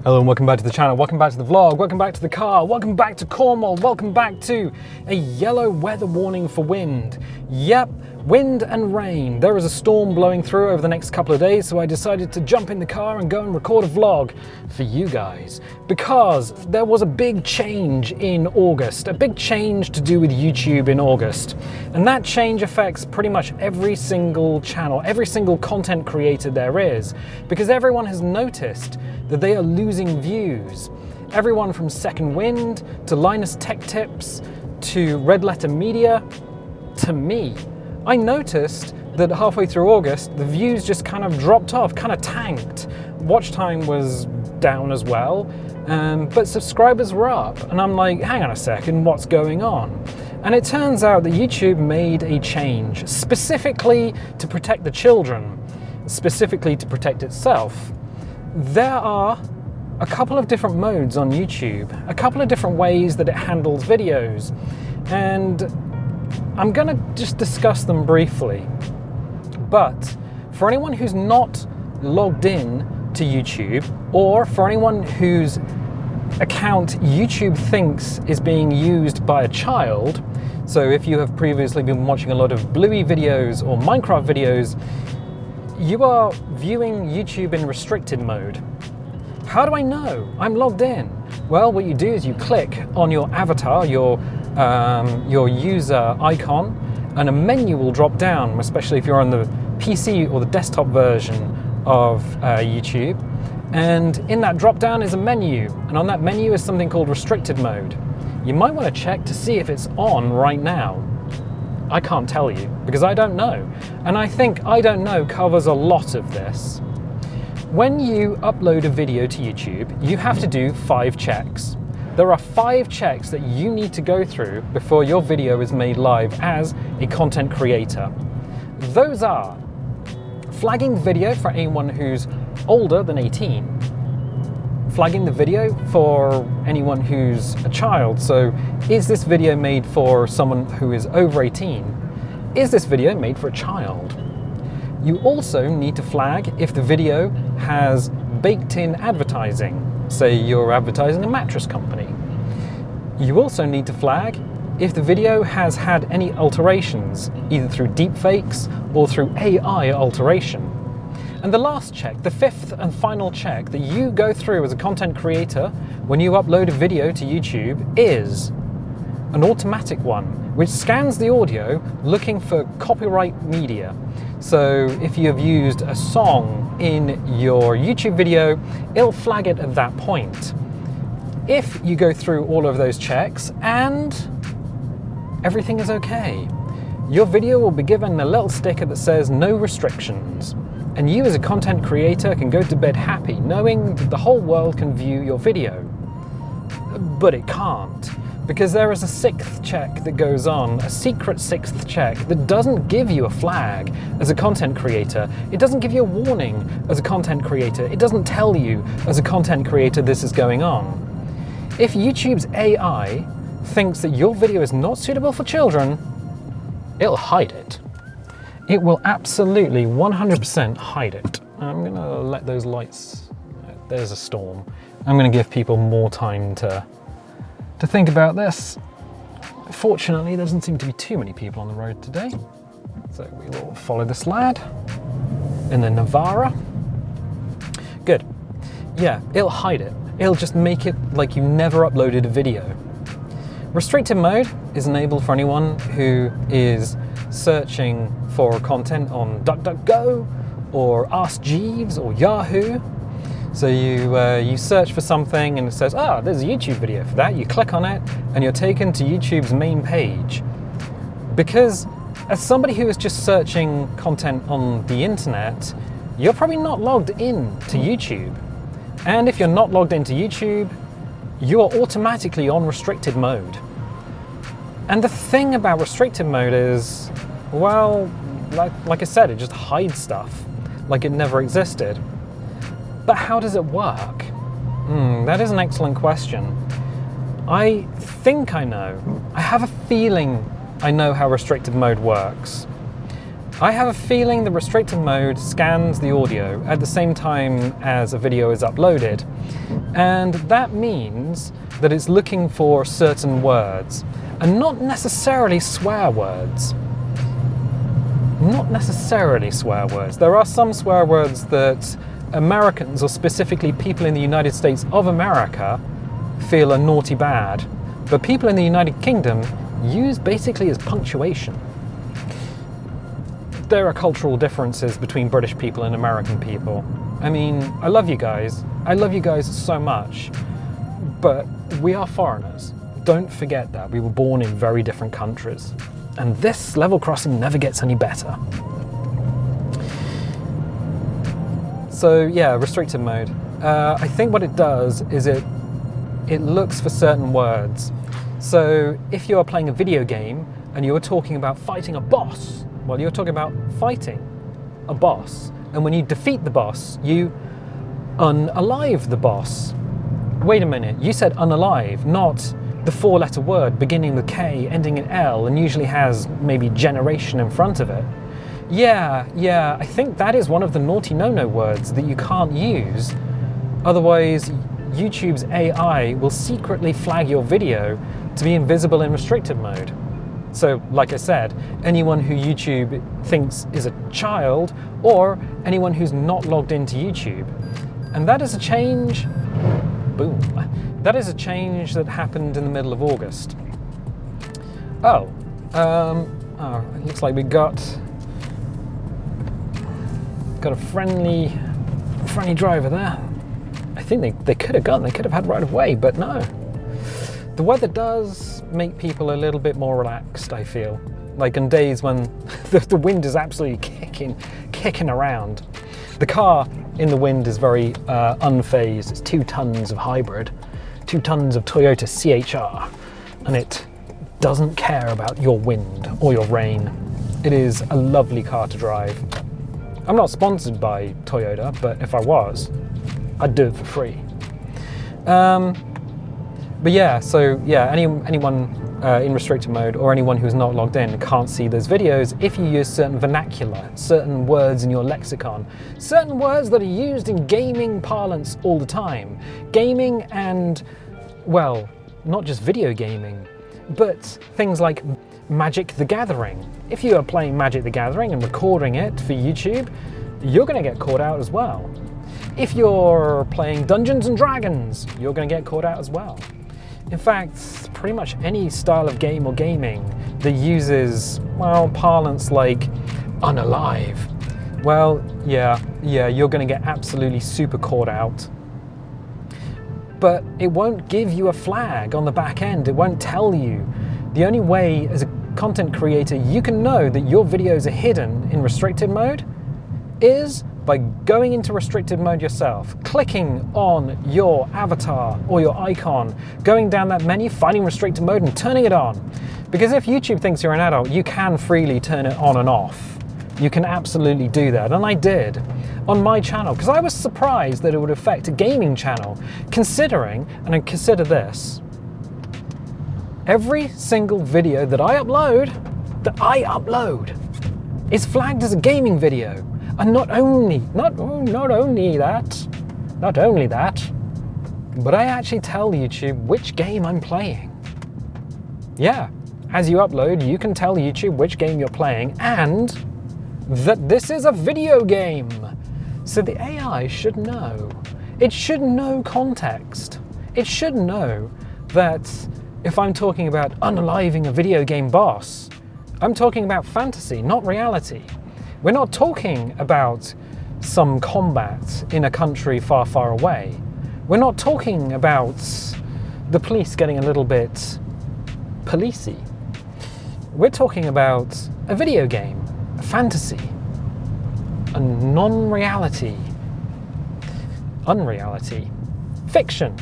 Hello and welcome back to the channel, welcome back to the vlog, welcome back to the car, welcome back to Cornwall, welcome back to a yellow weather warning for wind. Yep, wind and rain. There is a storm blowing through over the next couple of days, so I decided to jump in the car and go and record a vlog for you guys. Because there was a big change in August, a big change to do with YouTube in August. And that change affects pretty much every single channel, every single content creator there is. Because everyone has noticed that they are losing views. Everyone from Second Wind to Linus Tech Tips to Red Letter Media to me. I noticed that halfway through August, the views just kind of dropped off, kind of tanked. Watch time was down as well, but subscribers were up. And I'm like, hang on a second, what's going on? And it turns out that YouTube made a change specifically to protect the children, specifically to protect itself. There are a couple of different modes on YouTube, a couple of different ways that it handles videos, and I'm gonna just discuss them briefly. But for anyone who's not logged in to YouTube, or for anyone whose account YouTube thinks is being used by a child, so if you have previously been watching a lot of Bluey videos or Minecraft videos, you are viewing YouTube in restricted mode. How do I know I'm logged in? Well, what you do is you click on your avatar, your user icon, and a menu will drop down, especially if you're on the PC or the desktop version of YouTube. And in that drop down is a menu, and on that menu is something called restricted mode. You might want to check to see if it's on right now. I can't tell you, because I don't know. And I think I don't know covers a lot of this. When you upload a video to YouTube, you have to do 5 checks. There are 5 checks that you need to go through before your video is made live as a content creator. Those are flagging the video for anyone who's older than 18, flagging the video for anyone who's a child. So is this video made for someone who is over 18? Is this video made for a child? You also need to flag if the video has baked in advertising. Say you're advertising a mattress company. You also need to flag if the video has had any alterations, either through deepfakes or through AI alteration. And the last check, the 5th and final check that you go through as a content creator when you upload a video to YouTube is an automatic one, which scans the audio looking for copyright media. So if you have used a song in your YouTube video, it'll flag it at that point. If you go through all of those checks and everything is okay, your video will be given a little sticker that says no restrictions. And you as a content creator can go to bed happy knowing that the whole world can view your video. But it can't, because there is a 6th check that goes on, a secret 6th check that doesn't give you a flag as a content creator. It doesn't give you a warning as a content creator. It doesn't tell you as a content creator this is going on. If YouTube's AI thinks that your video is not suitable for children, it'll hide it. It will absolutely 100% hide it. I'm gonna let those lights, there's a storm. I'm gonna give people more time to think about this. Fortunately, there doesn't seem to be too many people on the road today. So we will follow this lad in the Navara. Good. Yeah, it'll hide it. It'll just make it like you never uploaded a video. Restricted mode is enabled for anyone who is searching for content on DuckDuckGo or Ask Jeeves or Yahoo. So you search for something and it says, there's a YouTube video for that. You click on it and you're taken to YouTube's main page. Because as somebody who is just searching content on the internet, you're probably not logged in to YouTube. And if you're not logged into YouTube, you are automatically on restricted mode. And the thing about restricted mode is, well, like I said, it just hides stuff like it never existed. But how does it work? That is an excellent question. I think I know. I have a feeling I know how restricted mode works. I have a feeling the restricted mode scans the audio at the same time as a video is uploaded, and that means that it's looking for certain words, and not necessarily swear words. Not necessarily swear words. There are some swear words that Americans, or specifically people in the United States of America, feel are naughty bad, but people in the United Kingdom use basically as punctuation. There are cultural differences between British people and American people. I mean, I love you guys. I love you guys so much, but we are foreigners. Don't forget that. We were born in very different countries. And this level crossing never gets any better. So yeah, restricted mode. I think what it does is it looks for certain words. So if you are playing a video game and you're talking about fighting a boss, well, you're talking about fighting a boss. And when you defeat the boss, you unalive the boss. Wait a minute, you said unalive, not the 4-letter word beginning with K, ending in L, and usually has maybe generation in front of it. Yeah, I think that is one of the naughty no-no words that you can't use. Otherwise, YouTube's AI will secretly flag your video to be invisible in restricted mode. So, like I said, anyone who YouTube thinks is a child, or anyone who's not logged into YouTube. And that is a change, boom. That is a change that happened in the middle of August. It looks like we got a friendly driver there. I think they could have had right of way, but no. The weather does make people a little bit more relaxed, I feel. Like on days when the wind is absolutely kicking around. The car in the wind is very unfazed. It's 2 tons of hybrid. 2 tons of Toyota CHR, and it doesn't care about your wind or your rain. It is a lovely car to drive. I'm not sponsored by Toyota, but if I was, I'd do it for free. But yeah, so yeah, anyone in restricted mode or anyone who's not logged in can't see those videos if you use certain vernacular, certain words in your lexicon, certain words that are used in gaming parlance all the time. Gaming and, well, not just video gaming, but things like Magic the Gathering. If you are playing Magic the Gathering and recording it for YouTube, you're going to get caught out as well. If you're playing Dungeons and Dragons, you're going to get caught out as well. In fact, pretty much any style of game or gaming that uses, well, parlance like unalive, well, yeah, you're going to get absolutely super caught out. But it won't give you a flag on the back end. It won't tell you. The only way as a content creator you can know that your videos are hidden in restricted mode is by going into restricted mode yourself, clicking on your avatar or your icon, going down that menu, finding restricted mode and turning it on. Because if YouTube thinks you're an adult, you can freely turn it on and off. You can absolutely do that, and I did on my channel, because I was surprised that it would affect a gaming channel, considering, and I consider this, every single video that I upload is flagged as a gaming video. And not only that, but I actually tell YouTube which game I'm playing. Yeah, as you upload, you can tell YouTube which game you're playing and that this is a video game. So the AI should know. It should know context. It should know that if I'm talking about unaliving a video game boss, I'm talking about fantasy, not reality. We're not talking about some combat in a country far, far away. We're not talking about the police getting a little bit policey. We're talking about a video game, a fantasy, a non-reality, unreality, fiction.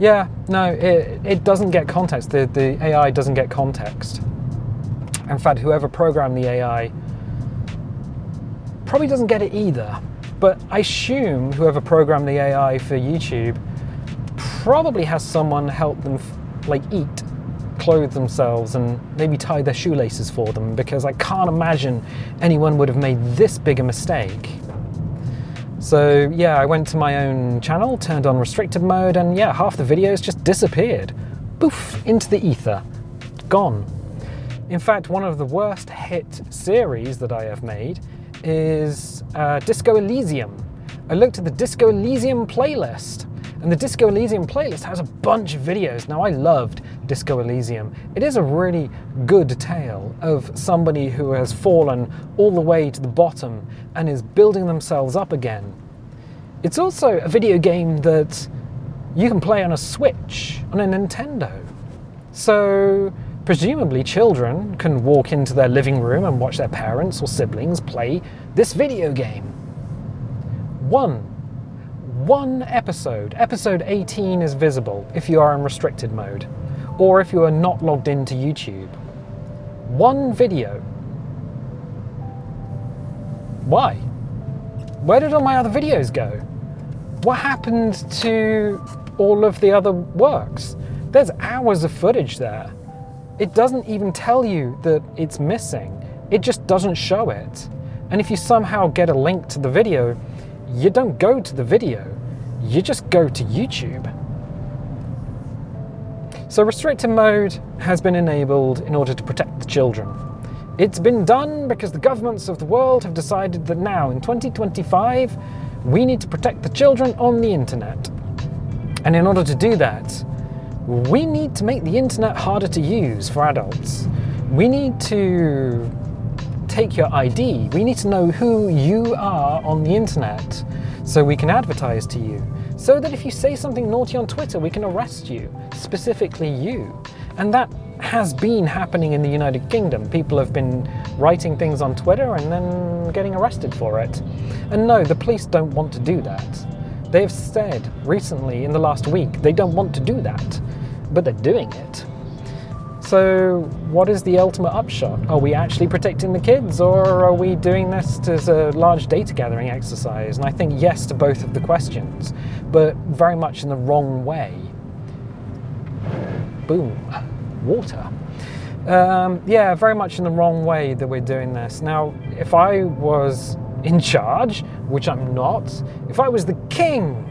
Yeah, no, it doesn't get context. The AI doesn't get context. In fact, whoever programmed the AI probably doesn't get it either. But I assume whoever programmed the AI for YouTube probably has someone help them eat, clothe themselves and maybe tie their shoelaces for them, because I can't imagine anyone would have made this big a mistake. So yeah, I went to my own channel, turned on restricted mode, and yeah, half the videos just disappeared. Poof, into the ether. Gone. In fact, one of the worst hit series that I have made is Disco Elysium. I looked at the Disco Elysium playlist, and the Disco Elysium playlist has a bunch of videos. Now, I loved Disco Elysium. It is a really good tale of somebody who has fallen all the way to the bottom and is building themselves up again. It's also a video game that you can play on a Switch, on a Nintendo. So presumably children can walk into their living room and watch their parents or siblings play this video game. One episode, episode 18, is visible if you are in restricted mode, or if you are not logged into YouTube. One video. Why? Where did all my other videos go? What happened to all of the other works? There's hours of footage there. It doesn't even tell you that it's missing. It just doesn't show it. And if you somehow get a link to the video, you don't go to the video, you just go to YouTube. So restricted mode has been enabled in order to protect the children. It's been done because the governments of the world have decided that now, in 2025, we need to protect the children on the internet. And in order to do that, we need to make the internet harder to use for adults. We need to take your ID. We need to know who you are on the internet so we can advertise to you. So that if you say something naughty on Twitter, we can arrest you, specifically you. And that has been happening in the United Kingdom. People have been writing things on Twitter and then getting arrested for it. And no, the police don't want to do that. They have said recently, in the last week, they don't want to do that, but they're doing it. So what is the ultimate upshot? Are we actually protecting the kids, or are we doing this as a large data gathering exercise? And I think yes to both of the questions, but very much in the wrong way. Boom, water. Yeah, very much in the wrong way that we're doing this. Now, if I was in charge, which I'm not, if I was the king,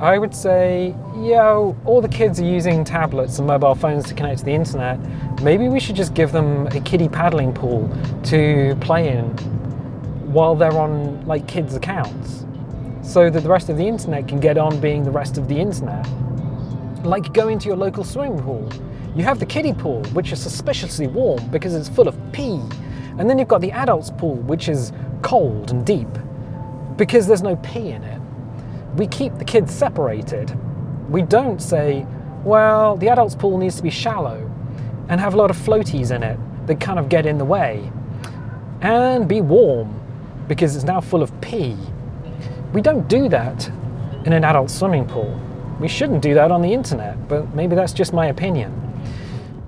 I would say, yo, all the kids are using tablets and mobile phones to connect to the internet. Maybe we should just give them a kiddie paddling pool to play in while they're on like kids' accounts, so that the rest of the internet can get on being the rest of the internet. Like going to your local swimming pool. You have the kiddie pool, which is suspiciously warm because it's full of pee. And then you've got the adults pool, which is cold and deep because there's no pee in it. We keep the kids separated. We don't say, well, the adults pool needs to be shallow and have a lot of floaties in it that kind of get in the way, and be warm because it's now full of pee. We don't do that in an adult swimming pool. We shouldn't do that on the internet, but maybe that's just my opinion.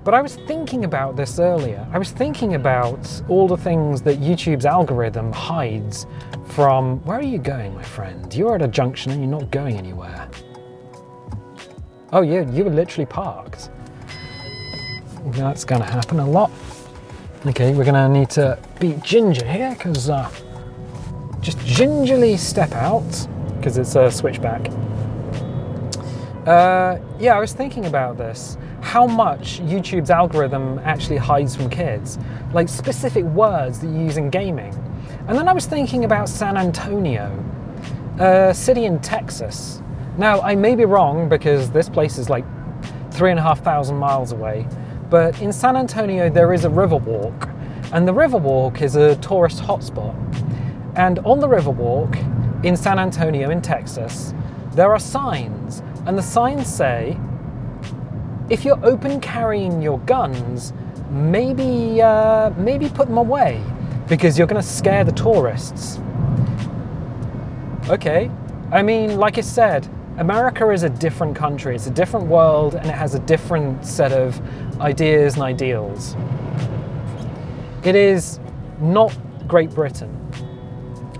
But I was thinking about this earlier. I was thinking about all the things that YouTube's algorithm hides from... Where are you going, my friend? You're at a junction and you're not going anywhere. Oh yeah, you were literally parked. That's gonna happen a lot. Okay, we're gonna need to be ginger here, because just gingerly step out, because it's a switchback. Yeah, I was thinking about this. How much YouTube's algorithm actually hides from kids, like specific words that you use in gaming. And then I was thinking about San Antonio, a city in Texas. Now, I may be wrong because this place is like 3,500 miles away, but in San Antonio there is a Riverwalk, and the Riverwalk is a tourist hotspot. And on the Riverwalk in San Antonio in Texas, there are signs, and the signs say, if you're open carrying your guns, maybe put them away, because you're going to scare the tourists. Okay, I mean, like I said, America is a different country, it's a different world, and it has a different set of ideas and ideals. It is not Great Britain,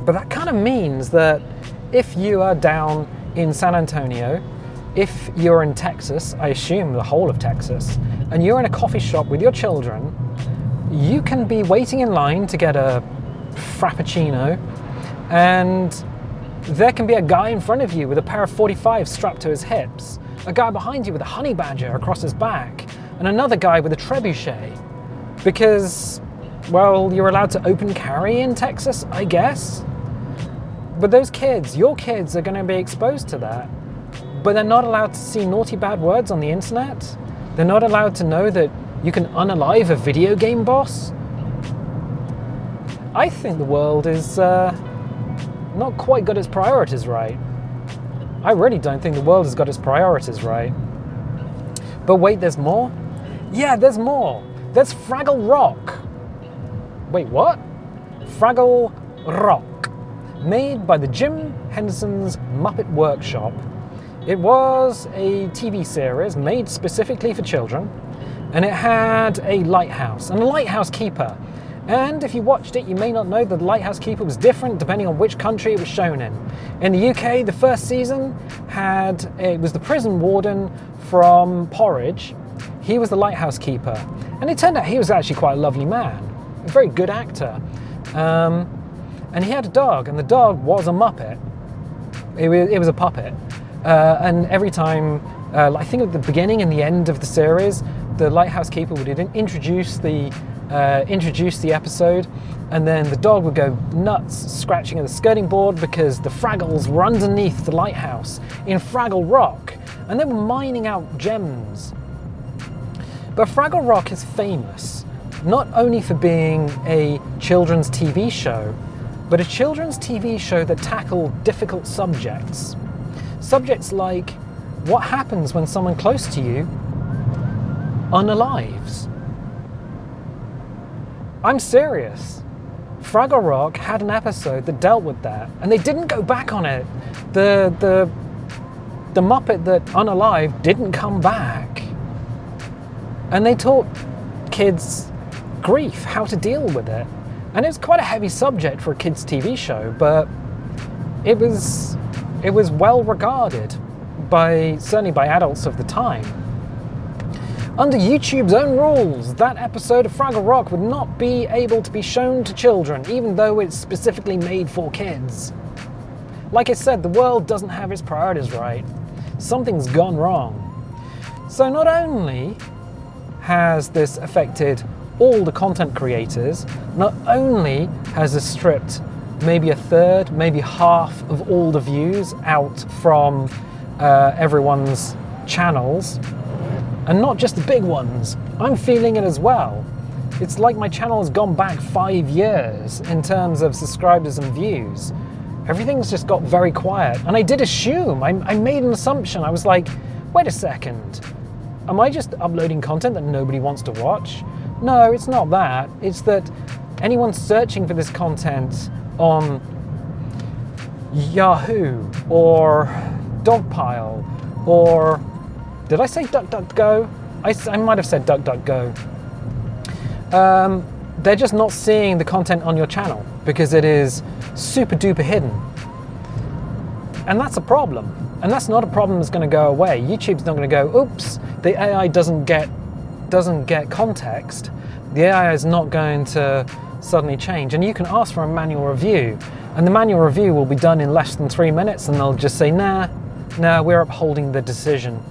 but that kind of means that if you are down in San Antonio if you're in Texas, I assume the whole of Texas, and you're in a coffee shop with your children, you can be waiting in line to get a frappuccino, and there can be a guy in front of you with a pair of 45s strapped to his hips, a guy behind you with a honey badger across his back, and another guy with a trebuchet. Because, well, you're allowed to open carry in Texas, I guess. But those kids, your kids, are going to be exposed to that. But they're not allowed to see naughty bad words on the internet. They're not allowed to know that you can unalive a video game boss. I think the world is not quite got its priorities right. I really don't think the world has got its priorities right. But wait, there's more? Yeah, there's more. There's Fraggle Rock. Wait, what? Fraggle Rock. Made by the Jim Henson's Muppet Workshop. It was a TV series made specifically for children, and it had a lighthouse and a lighthouse keeper. And if you watched it, you may not know that the lighthouse keeper was different depending on which country it was shown in. In the UK, the first season it was the prison warden from Porridge. He was the lighthouse keeper, and it turned out he was actually quite a lovely man, a very good actor. And he had a dog, and the dog was a Muppet. It was a puppet. And every time, I think at the beginning and the end of the series, the lighthouse keeper would introduce the episode, and then the dog would go nuts scratching at the skirting board because the Fraggles were underneath the lighthouse in Fraggle Rock, and they were mining out gems. But Fraggle Rock is famous not only for being a children's TV show, but a children's TV show that tackled difficult subjects. Subjects like what happens when someone close to you unalives. I'm serious. Fraggle Rock had an episode that dealt with that, and they didn't go back on it. The Muppet that unalived didn't come back. And they taught kids grief, how to deal with it. And it was quite a heavy subject for a kids' TV show, but it was well regarded certainly by adults of the time. Under YouTube's own rules, that episode of Fraggle Rock would not be able to be shown to children, even though it's specifically made for kids. Like I said, the world doesn't have its priorities right. Something's gone wrong. So not only has this affected all the content creators, not only has this stripped maybe a third, maybe half of all the views out from everyone's channels, and not just the big ones. I'm feeling it as well. It's like my channel has gone back 5 years in terms of subscribers and views. Everything's just got very quiet. And I did assume, I made an assumption. I was like, wait a second. Am I just uploading content that nobody wants to watch? No, it's not that. It's that anyone searching for this content on Yahoo or Dogpile or, did I say DuckDuckGo? I might have said DuckDuckGo. They're just not seeing the content on your channel because it is super duper hidden. And that's a problem. And that's not a problem that's going to go away. YouTube's not going to go, oops, the AI doesn't get context. The AI is not going to suddenly change. And you can ask for a manual review, and the manual review will be done in less than 3 minutes, and they'll just say, nah, we're upholding the decision.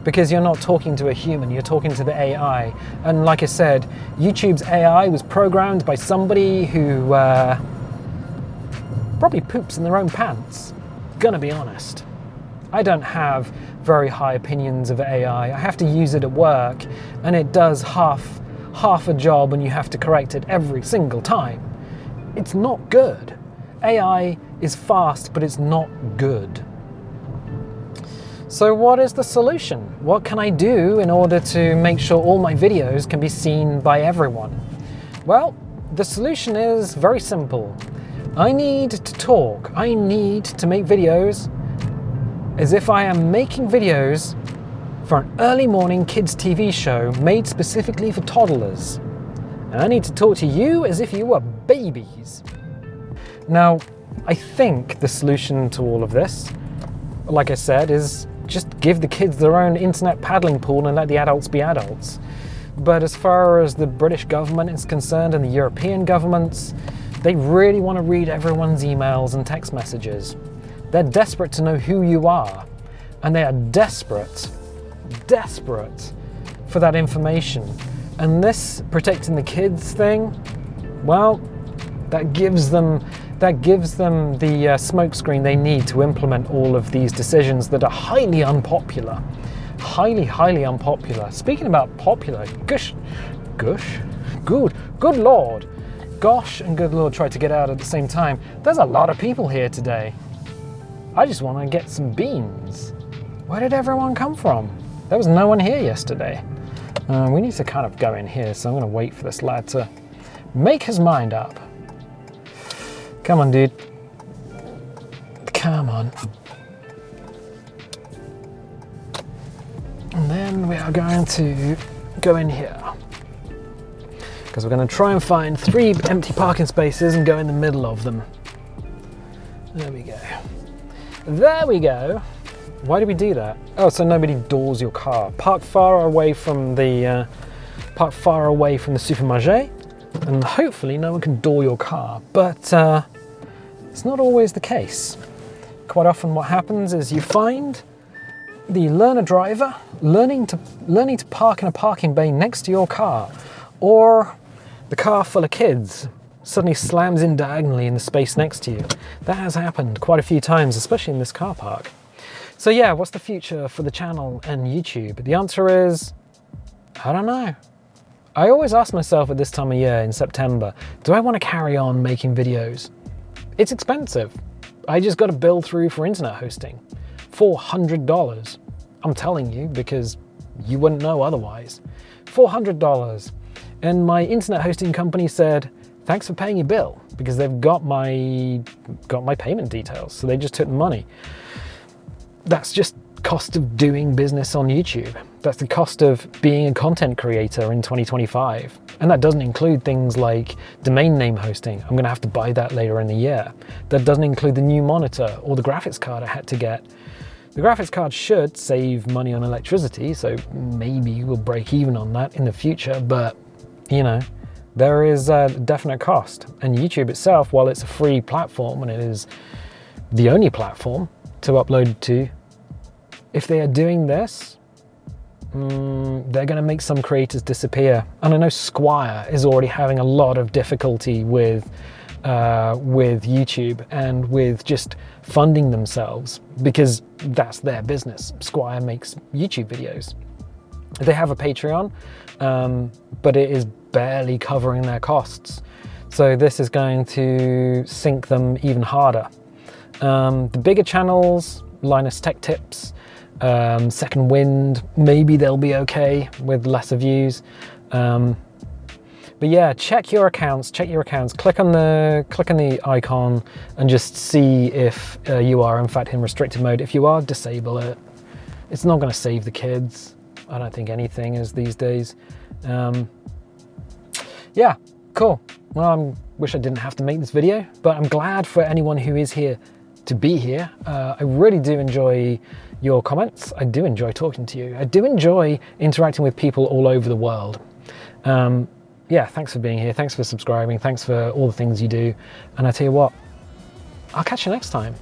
Because you're not talking to a human, you're talking to the AI. And like I said, YouTube's AI was programmed by somebody who probably poops in their own pants. Gonna be honest. I don't have very high opinions of AI. I have to use it at work, and it does half a job, and you have to correct it every single time. It's not good. AI is fast, but it's not good. So what is the solution? What can I do in order to make sure all my videos can be seen by everyone? Well, the solution is very simple. I need to talk. I need to make videos as if I am making videos for an early morning kids TV show made specifically for toddlers. And I need to talk to you as if you were babies. Now, I think the solution to all of this, like I said, is just give the kids their own internet paddling pool and let the adults be adults. But as far as the British government is concerned and the European governments, they really want to read everyone's emails and text messages. They're desperate to know who you are, and they are desperate for that information. And this protecting the kids thing, well, that gives them the smokescreen they need to implement all of these decisions that are highly unpopular. Highly unpopular. Speaking about popular, good Lord. Gosh and good Lord tried to get out at the same time. There's a lot of people here today. I just want to get some beans. Where did everyone come from? There was no one here yesterday. We need to kind of go in here, so I'm going to wait for this lad to make his mind up. Come on, dude. Come on. And then we are going to go in here, because we're going to try and find 3 empty parking spaces and go in the middle of them. There we go. There we go. Why do we do that? Oh, so nobody doors your car. Park far away from the supermarché, and hopefully no one can door your car. But it's not always the case. Quite often what happens is you find the learner driver learning to park in a parking bay next to your car, or the car full of kids suddenly slams in diagonally in the space next to you. That has happened quite a few times, especially in this car park. So yeah, what's the future for the channel and YouTube? The answer is, I don't know. I always ask myself at this time of year in September, do I want to carry on making videos? It's expensive. I just got a bill through for internet hosting. $400. I'm telling you, because you wouldn't know otherwise. $400. And my internet hosting company said, thanks for paying your bill, because they've got my payment details. So they just took the money. That's just cost of doing business on YouTube. That's the cost of being a content creator in 2025. And that doesn't include things like domain name hosting. I'm going to have to buy that later in the year. That doesn't include the new monitor or the graphics card I had to get. The graphics card should save money on electricity, so maybe we'll break even on that in the future, but you know, there is a definite cost. And YouTube itself, while it's a free platform and it is the only platform to upload to, if they are doing this, they're going to make some creators disappear. And I know Squire is already having a lot of difficulty with YouTube and with just funding themselves, because that's their business. Squire makes YouTube videos. They have a Patreon, but it is barely covering their costs. So this is going to sink them even harder. The bigger channels, Linus Tech Tips, Second Wind, maybe they'll be okay with lesser views. But yeah, check your accounts, click on the icon and just see if you are in fact in restricted mode. If you are, disable it. It's not going to save the kids. I don't think anything is these days. Yeah, cool. Well, I wish I didn't have to make this video, but I'm glad for anyone who is here to be here. I really do enjoy your comments. I do enjoy talking to you. I do enjoy interacting with people all over the world. Yeah, thanks for being here. Thanks for subscribing. Thanks for all the things you do. And I tell you what, I'll catch you next time.